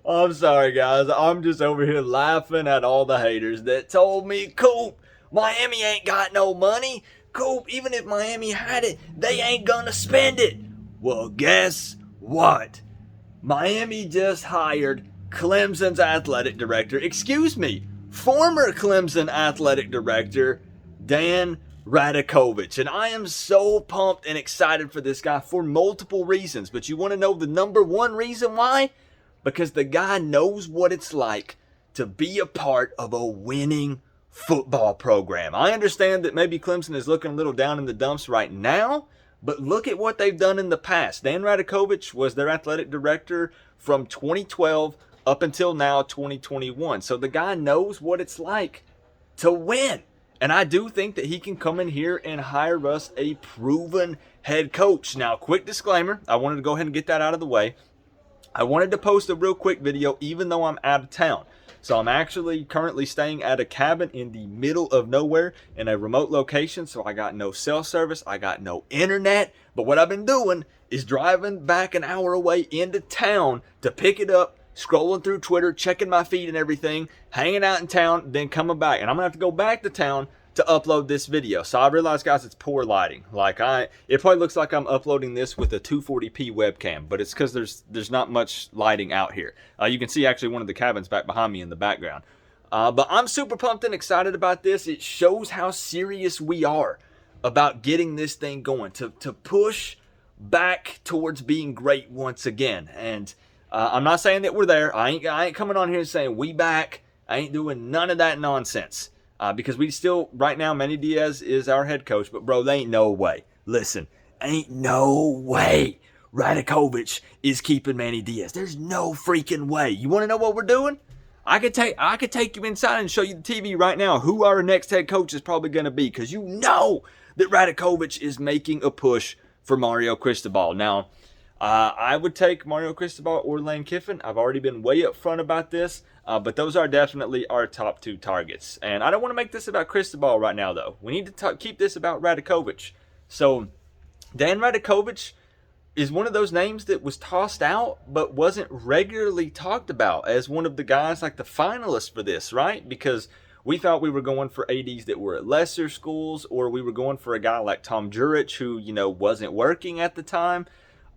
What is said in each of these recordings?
I'm sorry, guys. I'm just over here laughing at all the haters that told me, Coop, Miami ain't got no money. Coop, even if Miami had it, they ain't gonna spend it. Well, guess what? Miami just hired Clemson's athletic director, excuse me, former Clemson athletic director, Dan Radakovich. And I am so pumped and excited for this guy for multiple reasons. But you want to know the number one reason why? Because the guy knows what it's like to be a part of a winning football program. I understand that maybe Clemson is looking a little down in the dumps right now, but look at what they've done in the past. Dan Radakovich was their athletic director from 2012 up until now, 2021. So the guy knows what it's like to win. And I do think that he can come in here and hire us a proven head coach. Now, quick disclaimer, I wanted to go ahead and get that out of the way. I wanted to post a real quick video even though I'm out of town. So I'm actually currently staying at a cabin in the middle of nowhere in a remote location. So I got no cell service. I got no internet. But what I've been doing is driving back an hour away into town to pick it up, scrolling through Twitter, checking my feed and everything, hanging out in town, then coming back. And I'm going to have to go back to town to upload this video. So I realize, guys, it's poor lighting. It probably looks like I'm uploading this with a 240p webcam, but it's because there's not much lighting out here. You can see actually one of the cabins back behind me in the background. But I'm super pumped and excited about this. It shows how serious we are about getting this thing going, to push back towards being great once again. And I'm not saying that we're there. I ain't coming on here saying we back. I ain't doing none of that nonsense. Because we still, right now, Manny Diaz is our head coach. But, bro, there ain't no way. Listen, ain't no way Radakovich is keeping Manny Diaz. There's no freaking way. You want to know what we're doing? I could take you inside and show you the TV right now who our next head coach is probably going to be. Because you know that Radakovich is making a push for Mario Cristobal. Now, I would take Mario Cristobal or Lane Kiffin. I've already been way upfront about this. But those are definitely our top two targets. And I don't want to make this about Cristobal right now, though. We need to keep this about Radakovich. So, Dan Radakovich is one of those names that was tossed out, but wasn't regularly talked about as one of the guys, like the finalists for this, right? Because we thought we were going for ADs that were at lesser schools, or we were going for a guy like Tom Jurich, who, wasn't working at the time.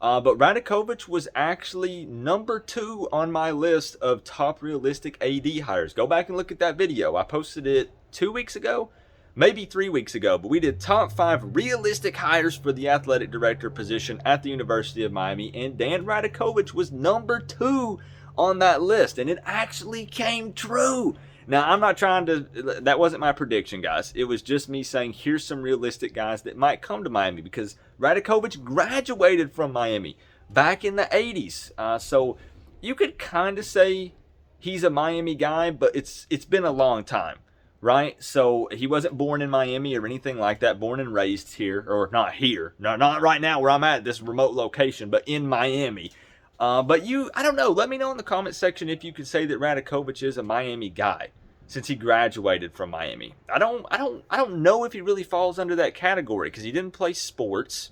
But Radakovich was actually number 2 on my list of top realistic AD hires. Go back and look at that video. I posted it 2 weeks ago, maybe 3 weeks ago. But we did top 5 realistic hires for the athletic director position at the University of Miami. And Dan Radakovich was number 2 on that list. And it actually came true. Now, I'm not trying to, that wasn't my prediction, guys. It was just me saying, here's some realistic guys that might come to Miami, because Radakovich graduated from Miami back in the 80s. So you could kind of say he's a Miami guy, but it's been a long time, right? So he wasn't born in Miami or anything like that, born and raised here, or not here, not right now where I'm at, this remote location, but in Miami. But I don't know. Let me know in the comment section if you could say that Radakovich is a Miami guy, since he graduated from Miami. I don't know if he really falls under that category, because he didn't play sports.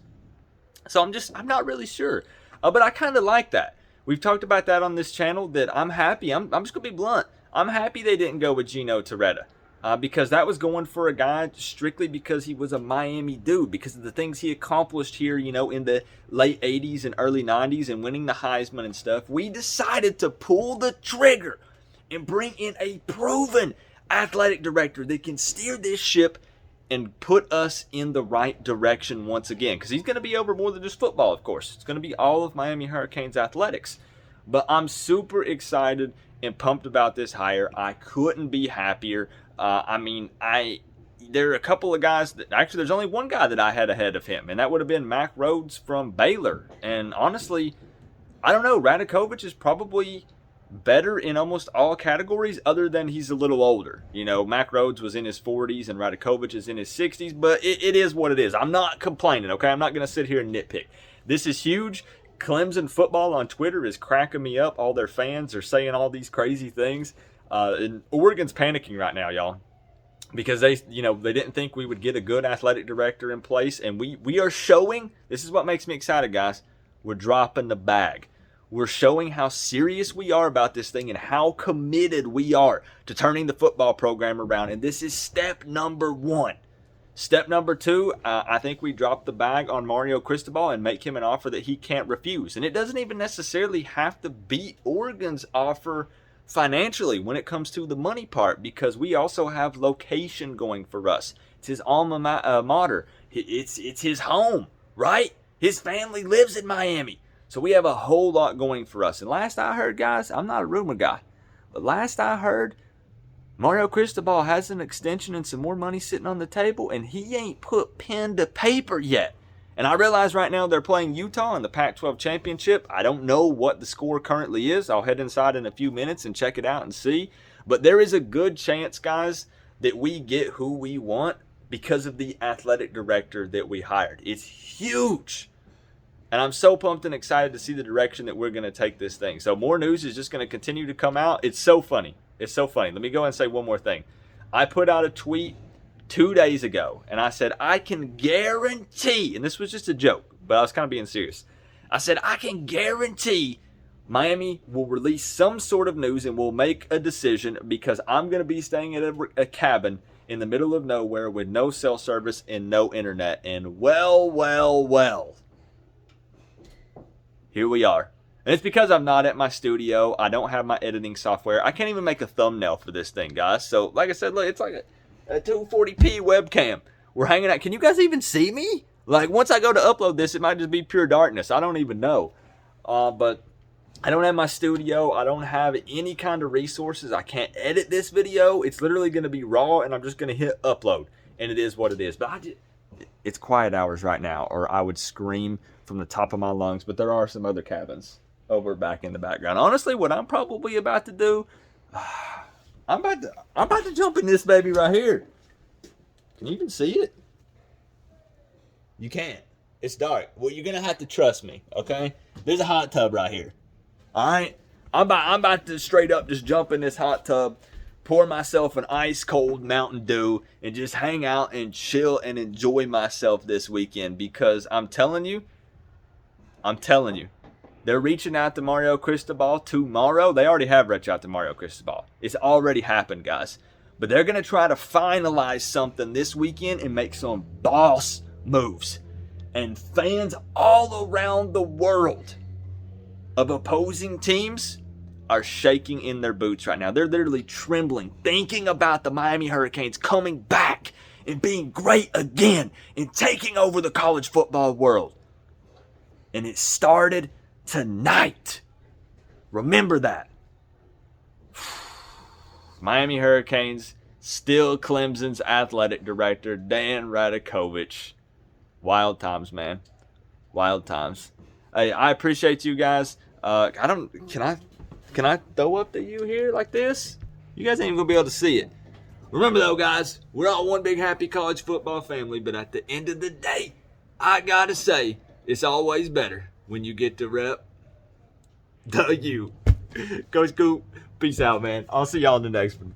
So I'm not really sure. But I kind of like that. We've talked about that on this channel, that I'm happy. I'm just going to be blunt. I'm happy they didn't go with Gino Torretta. Because that was going for a guy strictly because he was a Miami dude, because of the things he accomplished here, in the late 80s and early 90s and winning the Heisman and stuff. We decided to pull the trigger and bring in a proven athletic director that can steer this ship and put us in the right direction once again. Because he's going to be over more than just football, of course. It's going to be all of Miami Hurricanes athletics. But I'm super excited and pumped about this hire. I couldn't be happier. There are a couple of guys that, actually there's only one guy that I had ahead of him, and that would have been Mack Rhodes from Baylor. And honestly, I don't know, Radakovich is probably better in almost all categories, other than he's a little older. Mack Rhodes was in his 40s and Radakovich is in his 60s, but it is what it is. I'm not complaining, okay? I'm not going to sit here and nitpick. This is huge. Clemson football on Twitter is cracking me up. All their fans are saying all these crazy things. And Oregon's panicking right now, y'all. because they didn't think we would get a good athletic director in place, and we are showing. This is what makes me excited, guys. We're dropping the bag. We're showing how serious we are about this thing and how committed we are to turning the football program around. And this is step number 1. Step number 2, I think we drop the bag on Mario Cristobal and make him an offer that he can't refuse. And it doesn't even necessarily have to beat Oregon's offer financially when it comes to the money part, because we also have location going for us. It's his alma mater. It's his home, right? His family lives in Miami. So we have a whole lot going for us. And last I heard, guys, I'm not a rumor guy, but last I heard, Mario Cristobal has an extension and some more money sitting on the table, and he ain't put pen to paper yet. And I realize right now they're playing Utah in the Pac-12 championship. I don't know what the score currently is. I'll head inside in a few minutes and check it out and see. But there is a good chance, guys, that we get who we want because of the athletic director that we hired. It's huge. And I'm so pumped and excited to see the direction that we're going to take this thing. So more news is just going to continue to come out. It's so funny. It's so funny. Let me go and say one more thing. I put out a tweet 2 days ago, and I said, I can guarantee, and this was just a joke, but I was kind of being serious. I said, I can guarantee Miami will release some sort of news and will make a decision, because I'm going to be staying at a cabin in the middle of nowhere with no cell service and no internet. And well, here we are. And it's because I'm not at my studio. I don't have my editing software. I can't even make a thumbnail for this thing, guys. So, like I said, look, it's like a 240p webcam. We're hanging out. Can you guys even see me? Like, once I go to upload this, it might just be pure darkness. I don't even know. But I don't have my studio. I don't have any kind of resources. I can't edit this video. It's literally going to be raw, and I'm just going to hit upload. And it is what it is. But it's quiet hours right now, or I would scream from the top of my lungs. But there are some other cabins over back in the background. Honestly, what I'm probably about to do, I'm about to jump in this baby right here. Can you even see it? You can't. It's dark. Well, you're gonna have to trust me, okay? There's a hot tub right here. All right, I'm about to straight up just jump in this hot tub, pour myself an ice cold Mountain Dew, and just hang out and chill and enjoy myself this weekend, because I'm telling you, they're reaching out to Mario Cristobal tomorrow. They already have reached out to Mario Cristobal. It's already happened, guys. But they're going to try to finalize something this weekend and make some boss moves. And fans all around the world of opposing teams are shaking in their boots right now. They're literally trembling, thinking about the Miami Hurricanes coming back and being great again and taking over the college football world. And it started tonight. Remember that. Miami Hurricanes, still Clemson's athletic director, Dan Radakovich. Wild times, man. Wild times. Hey, I appreciate you guys. Can I throw up to you here like this? You guys ain't even gonna be able to see it. Remember though, guys, we're all one big happy college football family, but at the end of the day, I gotta say, it's always better when you get to rep the U. Coach Coop, peace out, man. I'll see y'all in the next one.